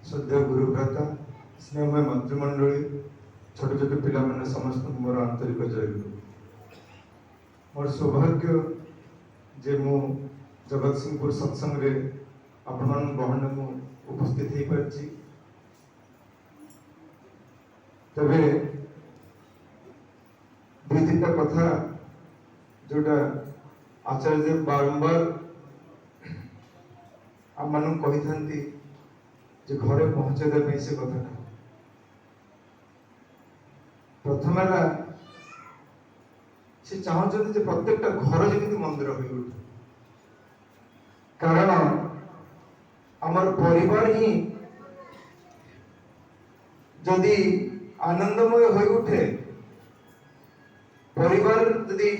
श्रद्धा गुरुभ्राता स्नेहमय मंत्रिमंडली छोट छोट पिला मैंने समस्त मोर आंतरिक जयगुरु मोर सौभाग्य जे मु जगतसिंहपुर सत्संग रे आपण गहन मु उपस्थित हो पारछि। तबे दुई तीन कथा जोटा आचार्य बारंबार आम मान कही था घरे पहुंचे से कथा प्रथम से चाहते प्रत्येक घर जमी मंदिर हो उठे कारण आमर परिवार ही जदि आनंदमय हो उठे परिवार जदि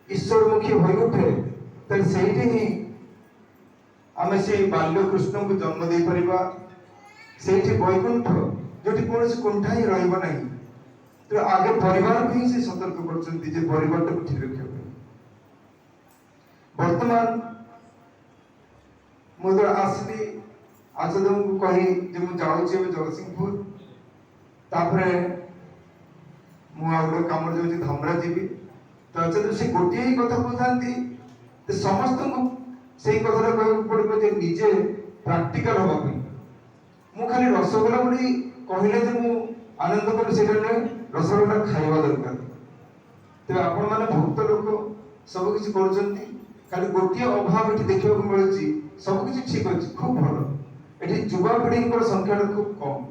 ईश्वरमुखी हो उठे तो सही ही आम से बाल्य कृष्ण को जन्म दे परिबा से वैकुंठ जो कौन कुंठा ही रहा तो आगे परिवार को ही से सतर्क कर परिवार को ठीक रखा वर्तमान मुझे आसली आचार्य को कही मुझे जगतसिंहपुर तापरे मुझे कम जाऊँगी धमरा जीवी तो आचार्य से गोटे ही कथा कहते समस्त को से कथा कह पड़ो निजे प्राक्टिकल हाँपी मु खाली रसगोला बोली कहले मु आनंद कर रसगोला खाइबा दरकार तेज आपण मैंने भक्त लोक सब किसी खाली गोटे अभाव ये देखा मिलूँ सबकि ठीक अच्छे खूब भल ये युवापीढ़ी संख्या खूब कम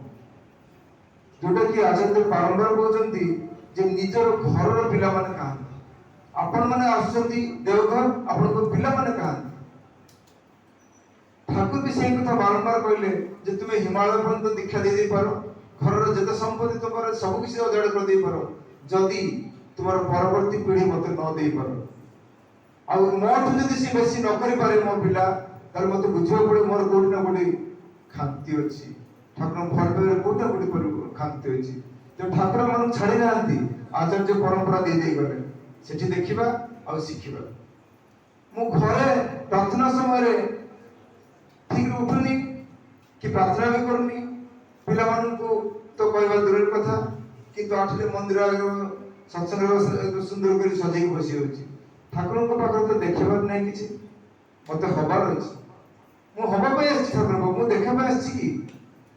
जोटा कि आचार्य बारंबार कहते निजर घर पिला माने कहां आपण मैंने आसुचंती देवघर आपण पिला माने कहां ठाकुर भी से कथा बारंबार कहले जे तुम्हें हिमालय पर्यंत दीक्षा दे दे पारो घर जते संपत्ति तुम सब किसी अजाड़ कर दे पारो जदि तुम्हार परवर्ती पीढ़ी मत न दे पारो आ मोठ जदि से बेसी न करि पारे मो पिला तार मते बुझियो पड़े मोर कोठी ना कोठी खांति अछि ठाकुर भर पे कोठा कोठी पर खांति अछि तो ठाकुर मन छाड़ी नांती आचार्य परंपरा दे दे गले सेठी देखिबा आ सिखिबा मु घरे प्रार्थना समय ठीक उठुनी कि प्रार्थना भी करूनी पिला को तो कहवा दूर कथा किंतु आठले मंदिर सत्संग सुंदर कर सजाई बसी होची ठाकुर को पाखर तो देखबार नहीं किछि मते हबार अछि मु हबा पे आछि ठाकुर को मु देखा पे आछि कि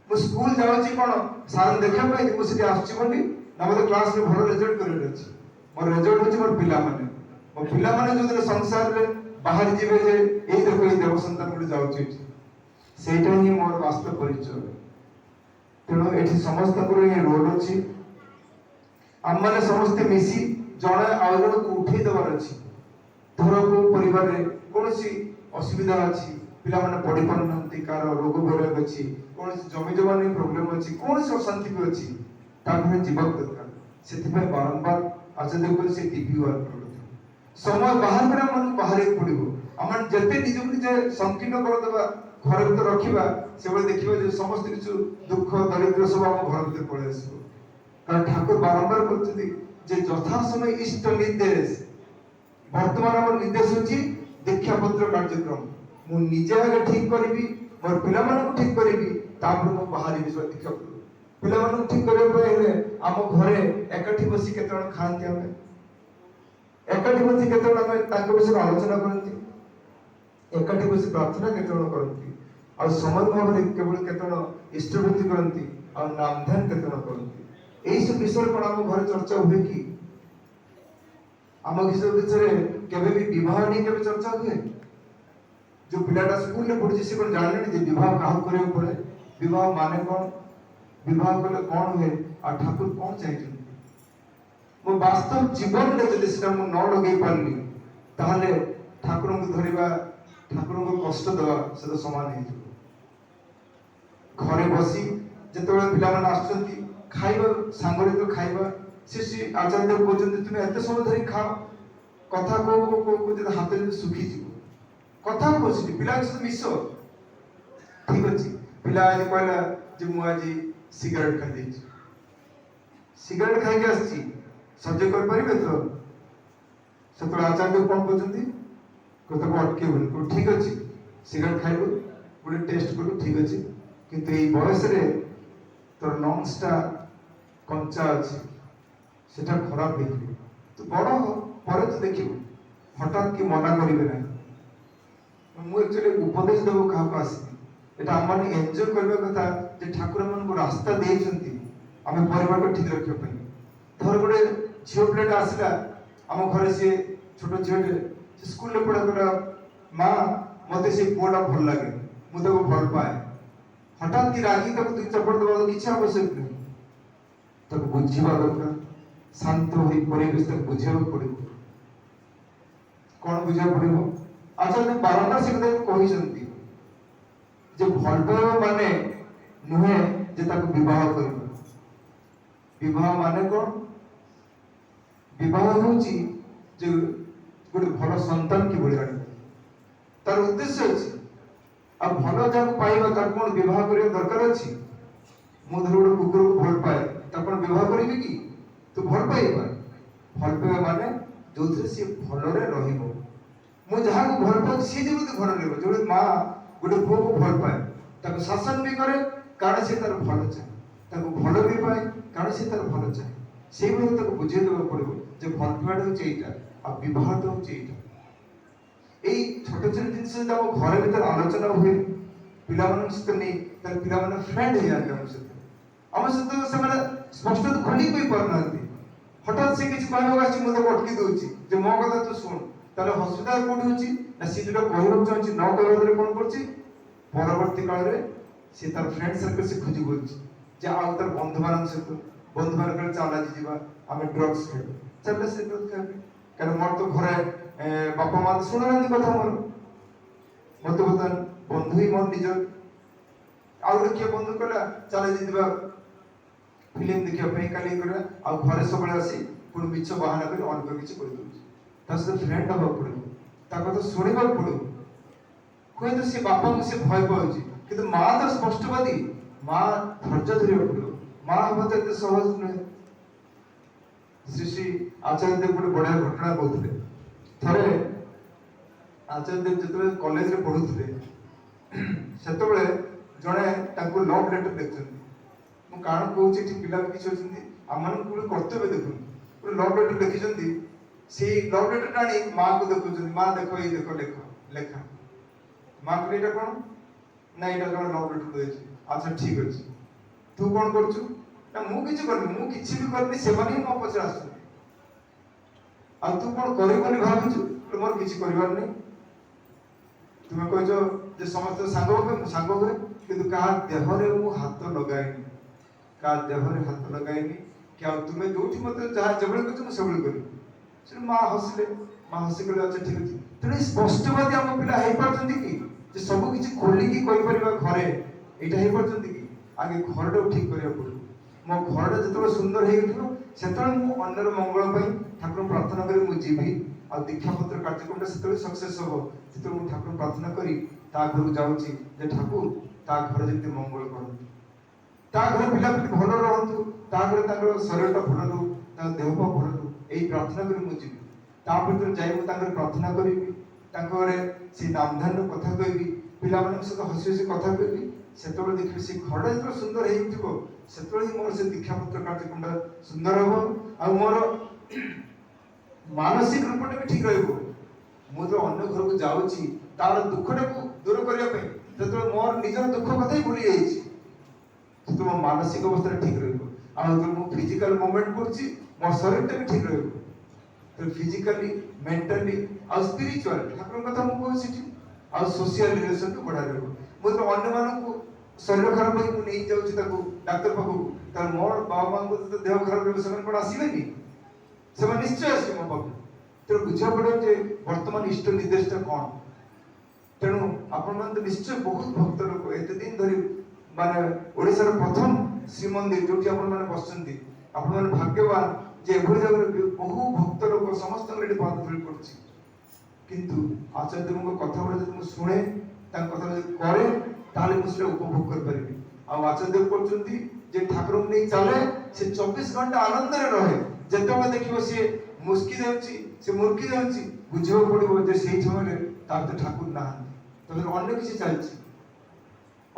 मु स्कूल जाउची कोन सार देखा पे मु सिटी आछि बोली ना मते क्लास रे भलो रिजल्ट करे अछि मोर रिजल्ट होची मोर पिला माने जो संसार रे बाहर जीवे जे एई देखो एई देव संतान को जाउची सेटा ही मोर वास्तव परिचय तेणु ये समस्त रोल अच्छी आम मैंने समस्ते मिसी जड़े आउ जन को उठे देवार अच्छी धर को परिवार कौन असुविधा अच्छी पिला माने पढ़ी पार ना कार रोग वैराग अच्छी कौन जमी जमा नहीं प्रोब्लेम अच्छी कौन अशांति भी अच्छी जीवन दरकार से बारंबार आचार्य को से टीवी वर्क समय बाहर कर मन बाहर पड़ो आम जिते निज निजे संकीर्ण करदेवा घर भर रखा से देखा समस्त किसी दुख दरिद्र सब आम घर भर पलि आस कारण ठाकुर बारंबार कहते यथा समय इष्ट निर्देश वर्तमान आम निर्देश होची दीक्षा पत्र कार्यक्रम मु निजे आगे ठीक करी मोर पिला ठीक करी मु बाहर दीक्षा पिला ठीक करने आम घरे एकाठी बसी केत खाती आम एकाठी बसी केत विषय आलोचना करती एकाठी बसी प्रार्थना केत करती और समय भाव केवल केत इष्टवृत्ति करती और नाम ध्यान केत करती यही सब विषय कौन आम घर चर्चा हुए कि आम विषय केवे भी विवाह नहीं केवे चर्चा हुए जो पिलाटा स्कूल में पढ़ी से कौन जानले विवाह क्या करे पड़े विवाह माने कौन विवाह कले कौन हुए और ठाकुर कौन चाहिए मो वास्तव जीवन में जब से न लगे पारली ताहले ठाकुर को धरिबा ठाकुर को कष्ट देवा से तो समान है घरे बसी जिते पिला आसुँच खाइबा सांगरे तो खाइबा से आचार्य कहते तुम्हें एत समय धरी खाओ कथा कह हाथ सुखी कथा कह पिला सहित मिस ठीक अच्छे पिला आज कहला मुझे सिगरेट खाई सिगरेट खाई आसी सह्य कर तो से आचार्य कौन कहते कहते अटकेबन ठीक अच्छे सिगरेट खाइबू गोटे टेस्ट करू ठीक अच्छे কিন্তু এই বয়সে তোর লংসটা কঞ্চা আছে, সেটা খারাপ হয়ে তু বড় হ, পরে তো দেখিব, হঠাৎ কি মনা করিবে না। ମୁଁ ଏକ୍ଚୁଆଲି ଉପଦେଶ ଦେବ କାହାକୁ ଆସିନି, এটা ଆମମାନେ ଏନ୍ଜୟ କରିବା କଥା ଯେ ଠାକୁର ମାନଙ୍କୁ ରାସ୍ତା ଦେଇଛନ୍ତି ଆମେ ପରିବାରକୁ ଠିକ ରଖିବା ପାଇଁ। ଧର ଗୋଟେ ଝିଅ ପିଲାଟା ଆସିଲା ଆମ ଘରେ, ସିଏ ଛୋଟ ଝିଅଟେ, ସେ ସ୍କୁଲରେ ପଢା କଲା, ମା ମତେ ସେ ପୁଅଟା ଭଲ ଲାଗେ, ମୁଁ ତାକୁ ଭଲ ପାଏ, ହଠାତ୍ କି ରାଗି ତାକୁ ଦୁଇ ଚପଟ ଦେବାର କିଛି ଆବଶ୍ୟକ ନାହିଁ। ତାକୁ ବୁଝିବା ଦରକାର, ଶାନ୍ତ ହୋଇ ପରିବେଶ ତାକୁ ବୁଝିବାକୁ ପଡିବ। କଣ ବୁଝିବାକୁ ପଡିବ? ଆଚାର୍ଯ୍ୟ ବାରମ୍ବାର ସେ କଥା କହିଛନ୍ତି ଯେ ଭଲ ପାଇବା ମାନେ ନୁହେଁ ଯେ ତାକୁ ବିବାହ କରିବା। ବିବାହ ମାନେ କଣ? ବିବାହ ହେଉଛି ଯେ ଗୋଟେ ଭଲ ସନ୍ତାନ କିଭଳି ଆଣିବ, ତାର ଉଦ୍ଦେଶ୍ୟ ଅଛି। ଆଉ ଭଲ ଯାହାକୁ ପାଇବା ତାକୁ କଣ ବିବାହ କରିବା ଦରକାର ଅଛି? ମୁଁ ଧର ଗୋଟେ କୁକୁରକୁ ଭଲ ପାଏ, ତାକୁ କଣ ବିବାହ କରିବି କି? ତୁ ଭଲ ପାଇବା। ଭଲ ପାଇବା ମାନେ ଯୋଉଥିରେ ସିଏ ଭଲରେ ରହିବ। ମୁଁ ଯାହାକୁ ଭଲ ପାଉଛି ସିଏ ଯେମିତି ଭଲ ରହିବ। ଯୋଉଠି ମା ଗୋଟେ ପୁଅକୁ ଭଲ ପାଏ, ତାକୁ ଶାସନ ବି କରେ କାରଣ ସେ ତାର ଭଲ ଚାହେଁ, ତାକୁ ଭଲ ବି ପାଏ କାରଣ ସେ ତାର ଭଲ ଚାହେଁ। ସେଇଭଳି ତାକୁ ବୁଝେଇ ଦେବାକୁ ପଡିବ ଯେ ଭଲ ପାଇବାଟା ହଉଛି ଏଇଟା, ଆଉ ବିବାହଟା ହଉଛି ଏଇଟା। ଏଇ ଛୋଟ ଛୋଟ ଜିନିଷ ଯଦି ଆମ ଘର ଭିତରେ ଆଲୋଚନା ହୁଏ ପିଲାମାନଙ୍କ ସହିତ ନେଇ, ତାହେଲେ ପିଲାମାନେ ଫ୍ରେଣ୍ଡ ହେଇଯାନ୍ତି ଆମ ସହିତ ସେମାନେ ସ୍ପଷ୍ଟ ଖୋଲି କହିପାରୁନାହାନ୍ତି। ହଠାତ୍ ସେ କିଛି କହିବାକୁ ଆସିଛି, ମୁଁ ତାକୁ ଅଟକି ଦଉଛି ଯେ ମୋ କଥା ତୁ ଶୁଣ। ତାହେଲେ ହସ୍ପିଟାଲ କୋଉଠି ହଉଛି ନା, ସେ ଯୋଉଟା କହିବାକୁ ଚାହୁଁଛି ନ କହିବାରେ କଣ କରୁଛି, ପରବର୍ତ୍ତୀ କାଳରେ ସେ ତାର ଫ୍ରେଣ୍ଡ ସର୍କଲ ସେ ଖୋଜି କରୁଛି ଯେ ଆଉ ତାର ବନ୍ଧୁମାନଙ୍କ ସହିତ, ବନ୍ଧୁମାନଙ୍କ ଚାଲ ଆଜି ଯିବା ଆମେ ଡ୍ରଗ୍ସ ଖାଇବା, ଚାଲ ସେ ଡ୍ରଗ୍ସ ଖାଇବେ। କାରଣ ମୋର ତ ଘରେ ବାପା ମା ଶୁଣୁନାହାନ୍ତି କଥା ମୋର, ମତେ ବର୍ତ୍ତମାନ ବନ୍ଧୁ ହିଁ ମୋର ନିଜ। ଆଉ ଗୋଟେ କିଏ ବନ୍ଧୁ କହିଲା ଚାଲ ଆଜି ଯିବା ଫିଲ୍ମ ଦେଖିବା ପାଇଁ, କାଲି କରିବା, ଆଉ ଘରେ ସବୁବେଳେ ଆସି ପୁଣି ମିଛ ବାହାନା କରି ଅନେକ କିଛି କହିଦଉଛି। ତା ସହିତ ଫ୍ରେଣ୍ଡ ହବାକୁ ପଡିବ, ତା କଥା ଶୁଣିବାକୁ ପଡିବ। ହୁଏତ ସେ ବାପାଙ୍କୁ ସେ ଭୟ ପାଉଛି, କିନ୍ତୁ ମା ତ ସ୍ପଷ୍ଟବାଦୀ, ମା ଧୈର୍ଯ୍ୟ ଧରିବାକୁ ପଡିବ। ମା ହବା ତ ଏତେ ସହଜ ନୁହେଁ। ଶ୍ରୀ ଶ୍ରୀ ଆଚାର୍ଯ୍ୟ ଦେବ ଗୋଟେ ବଢିଆ ଘଟଣା କହୁଥିଲେ। ଥରେ ଆଚାର୍ଯ୍ୟ ଦେବ ଯେତେବେଳେ କଲେଜରେ ପଢୁଥିଲେ, ସେତେବେଳେ ଜଣେ ତାଙ୍କୁ ଲଭ୍ ଲେଟର ଲେଖିଛନ୍ତି। ମୁଁ କାରଣ କହୁଛି, ଏଠି ପିଲା କିଛି ଅଛନ୍ତି ଆମମାନଙ୍କୁ ଗୋଟେ କର୍ତ୍ତବ୍ୟ ଦେଖୁଛନ୍ତି। ଗୋଟେ ଲଭ୍ ଲେଟର ଲେଖିଛନ୍ତି, ସେଇ ଲଭ୍ ଲେଟରଟା ଆଣି ମାଆଙ୍କୁ ଦେଖୁଛନ୍ତି, ମା ଦେଖ ଏଇ ଦେଖ ଲେଖା। ମା କହିଲେ ଏଇଟା କଣ? ନା ଏଇଟା ଜଣେ ଲଭ୍ ଲେଟର ଦେଇଛି। ଆଚ୍ଛା ଠିକ ଅଛି, ତୁ କଣ କରୁଛୁ? ନା ମୁଁ କିଛି କରିନି, ମୁଁ କିଛି ବି କରିନି, ସେମାନେ ହିଁ ମୋ ପଛରେ ଆସୁଛନ୍ତି। ଆଉ ତୁ କଣ କରିବୁ ବୋଲି ଭାବୁଛୁ? ମୋର କିଛି କରିବାର ନାହିଁ। ତୁମେ କହିଛ ଯେ ସମସ୍ତେ ସାଙ୍ଗ ହୁଏ, ମୁଁ ସାଙ୍ଗ ହୁଏ, କିନ୍ତୁ କାହା ଦେହରେ ମୁଁ ହାତ ଲଗାଏନି, କାହା ଦେହରେ ହାତ ଲଗାଏନି କି ଆଉ ତୁମେ ଯୋଉଠି ମତେ ଯାହା ଯେଭଳି କରୁଛ ମୁଁ ସେଭଳି କରିବି। ସେ ମା ହସିଲେ, ମା ହସି କହିଲେ ଆଚ୍ଛା ଠିକ ଅଛି। ତେଣୁ ସ୍ପଷ୍ଟବାଦୀ ଆମ ପିଲା ହେଇପାରୁଛନ୍ତି କି ଯେ ସବୁ କିଛି ଖୋଲିକି କହିପାରିବା ଘରେ? ଏଇଟା ହେଇପାରୁଛନ୍ତି କି? ଆଗେ ଘରଟାକୁ ଠିକ କରିବାକୁ ପଡିବ। ମୋ ଘରଟା ଯେତେବେଳେ ସୁନ୍ଦର ହେଇଉଠିବ, ସେତେବେଳେ ମୁଁ ଅନ୍ୟର ମଙ୍ଗଳ ପାଇଁ ଠାକୁରଙ୍କୁ ପ୍ରାର୍ଥନା କରି ମୁଁ ଯିବି। ଆଉ ଦୀକ୍ଷାପତ୍ର କାର୍ଯ୍ୟକ୍ରମଟା ସେତେବେଳେ ସକ୍ସେସ୍ ହବ ଯେତେବେଳେ ମୁଁ ଠାକୁରଙ୍କୁ ପ୍ରାର୍ଥନା କରି ତା ଘରକୁ ଯାଉଛି ଯେ ଠାକୁର ତା ଘର ଯେମିତି ମଙ୍ଗଳ କରନ୍ତୁ, ତା ଘରେ ପିଲାପିଲି ଭଲ ରହନ୍ତୁ, ତା ଘରେ ତାଙ୍କର ଶରୀରଟା ଭଲ ରହୁ, ତାଙ୍କ ଦେହ ପା ଭଲ ରହୁ, ଏଇ ପ୍ରାର୍ଥନା କରି ମୁଁ ଯିବି। ତା ଭିତରେ ଯାଇ ମୁଁ ତାଙ୍କର ପ୍ରାର୍ଥନା କରିବି, ତାଙ୍କ ଘରେ ସେ ନାମଧାନର କଥା କହିବି, ପିଲାମାନଙ୍କ ସହିତ ହସି ହସି କଥା କହିବି। ସେତେବେଳେ ଦେଖିବି ସେ ଘରଟା ଯେତେବେଳେ ସୁନ୍ଦର ହେଇଥିବ, ସେତେବେଳେ ହିଁ ମୋର ସେ ଦୀକ୍ଷାପତ୍ର କାର୍ଯ୍ୟକ୍ରମଟା ସୁନ୍ଦର ହବ। ଆଉ ମୋର ମାନସିକ ରୂପଟା ବି ଠିକ ରହିବ। ମୁଁ ତ ଅନ୍ୟ ଘରକୁ ଯାଉଛି ତାର ଦୁଃଖଟାକୁ ଦୂର କରିବା ପାଇଁ, ଯେତେବେଳେ ମୋର ନିଜର ଦୁଃଖ କଥା ହିଁ ଭୁଲି ଯାଇଛି, ସେତେବେଳେ ମୋ ମାନସିକ ଅବସ୍ଥାଟା ଠିକ ରହିବ। ଆଉ ଯେତେବେଳେ ମୁଁ ଫିଜିକାଲ ମୁଭମେଣ୍ଟ କରୁଛି, ମୋ ଶରୀରଟା ବି ଠିକ ରହିବ। ତ ଫିଜିକାଲି, ମେଣ୍ଟାଲି ଆଉ ସ୍ପିରିଚୁଆଲି ଠାକୁରଙ୍କ କଥା ମୁଁ କହୁଛି ସେଠି, ଆଉ ସୋସିଆଲ ରିଲେସନ ବି ବଢିଆ ରହିବ। ମୁଁ ଯେତେବେଳେ ଅନ୍ୟମାନଙ୍କୁ ଶରୀର ଖରାପ ହେଇ ମୁଁ ନେଇ ଯାଉଛି ତାକୁ ଡାକ୍ତର ପାଖକୁ, ତାହେଲେ ମୋର ବାବା ମାଙ୍କୁ ଯଦି ଦେହ ଖରାପ ରହିବ, ସେମାନେ କଣ ଆସିବେନି? ସେମାନେ ନିଶ୍ଚୟ ଆସିବେ ମୋ ପାଖକୁ। ତେଣୁ ବୁଝିବାକୁ ପଡିବ ଯେ ବର୍ତ୍ତମାନ ଇଷ୍ଟ ନିର୍ଦ୍ଦେଶଟା କଣ। ତେଣୁ ଆପଣମାନେ ତ ନିଶ୍ଚୟ ବହୁତ ଭକ୍ତ ଲୋକ, ଏତେ ଦିନ ଧରି ମାନେ ଓଡ଼ିଶାର ପ୍ରଥମ ଶ୍ରୀମନ୍ଦିର ଯୋଉଠି ଆପଣମାନେ ବସିଛନ୍ତି, ଆପଣମାନେ ଭାଗ୍ୟବାନ ଯେ ଏଭଳି ଜାଗାରେ ବହୁ ଭକ୍ତ ଲୋକ ସମସ୍ତଙ୍କର ଏଠି ପାଦ ଧରି ପଡୁଛି। କିନ୍ତୁ ଆଚାର୍ଯ୍ୟଙ୍କ କଥା ଗୁଡ଼ା ଯଦି ମୁଁ ଶୁଣେ, ତାଙ୍କ କଥା ଯଦି କରେ, ତାହେଲେ ମୁଁ ସେଟା ଉପଭୋଗ କରିପାରିବି। ଆଉ ଆଚାର୍ଯ୍ୟ କରୁଛନ୍ତି ଯେ ଠାକୁରଙ୍କୁ ନେଇ ଚାଲେ, ସେ 24 ଘଣ୍ଟା ଆନନ୍ଦରେ ରହେ। ଯେତେବେଳେ ଦେଖିବ ସିଏ ମୁସ୍କି ଯାଉଛି, ସେ ମୁର୍କି ଯାଉଛି, ବୁଝିବାକୁ ପଡିବ ଯେ ସେଇ ସମୟରେ ତାର ତ ଠାକୁର ନାହାନ୍ତି, ତାପରେ ଅନ୍ୟ କିଛି ଚାଲିଛି,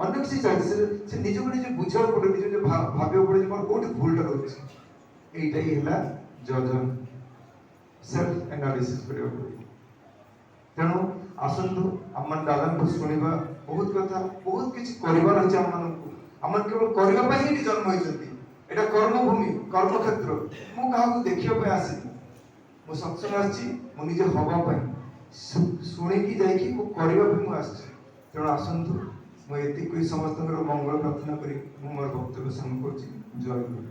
ଅନ୍ୟ କିଛି ଚାଲିଛି ସେ ନିଜକୁ ନିଜେ ବୁଝିବାକୁ ପଡେ, ନିଜକୁ ଭାବିବାକୁ ପଡେ ଯେ ମୋର କୋଉଠି ଭୁଲଟା ରହୁଛି। এইটাই ହେଲା ଯୋଜନ, ସେଲ୍ଫ ଆନାଲିସିସ୍ କରିବାକୁ ପଡିବ। ତେଣୁ ଆସନ୍ତୁ ଆମମାନେ ଦାଦାଙ୍କୁ ଶୁଣିବା, ବହୁତ କଥା ବହୁତ କିଛି କରିବାର ଅଛି ଆମମାନଙ୍କୁ। ଆମମାନେ କେବଳ କରିବା ପାଇଁ ହିଁ ଜନ୍ମ ହେଇଛନ୍ତି। ଏଇଟା କର୍ମଭୂମି, କର୍ମକ୍ଷେତ୍ର। ମୁଁ କାହାକୁ ଦେଖିବା ପାଇଁ ଆସିନି, ମୁଁ ସତ୍ସଙ୍ଗ ଆସିଛି ମୁଁ ନିଜେ ହବା ପାଇଁ, ଶୁଣିକି ଯାଇକି ମୁଁ କରିବା ପାଇଁ ମୁଁ ଆସିଛି। ତେଣୁ ଆସନ୍ତୁ, ମୁଁ ଏତିକି ସମସ୍ତଙ୍କର ମଙ୍ଗଳ ପ୍ରାର୍ଥନା କରି ମୁଁ ମୋର ବକ୍ତବ୍ୟ ସମାପ୍ତ କରୁଛି। ଜୟ ଗୁରୁ।